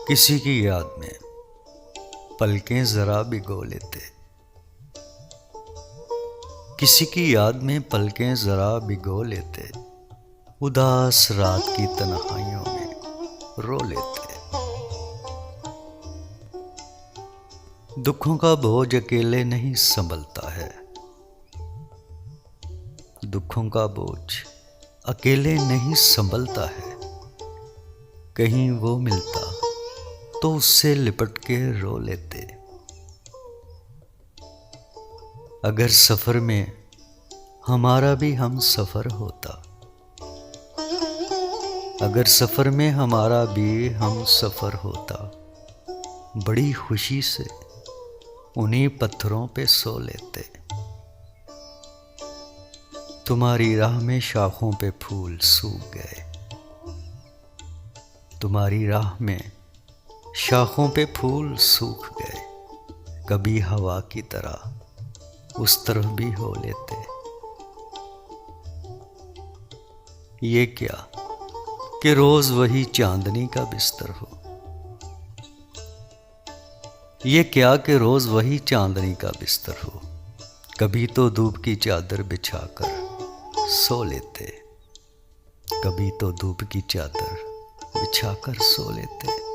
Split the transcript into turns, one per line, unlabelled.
किसी की याद में पलकें जरा भिगो लेते, किसी की याद में पलकें जरा भिगो लेते, उदास रात की तन्हाइयों में रो लेते। दुखों का बोझ अकेले नहीं संभलता है, दुखों का बोझ अकेले नहीं संभलता है। कहीं वो मिलता तो उससे लिपट के रो लेते। अगर सफर में हमारा भी हम सफर होता, अगर सफर में हमारा भी हम सफर होता, बड़ी खुशी से उन्हीं पत्थरों पे सो लेते। तुम्हारी राह में शाखों पे फूल सूख गए, तुम्हारी राह में शाखों पे फूल सूख गए। कभी हवा की तरह उस तरफ भी हो लेते। ये क्या कि रोज वही चांदनी का बिस्तर हो, ये क्या कि रोज वही चांदनी का बिस्तर हो। कभी तो धूप की चादर बिछाकर सो लेते, कभी तो धूप की चादर बिछाकर सो लेते।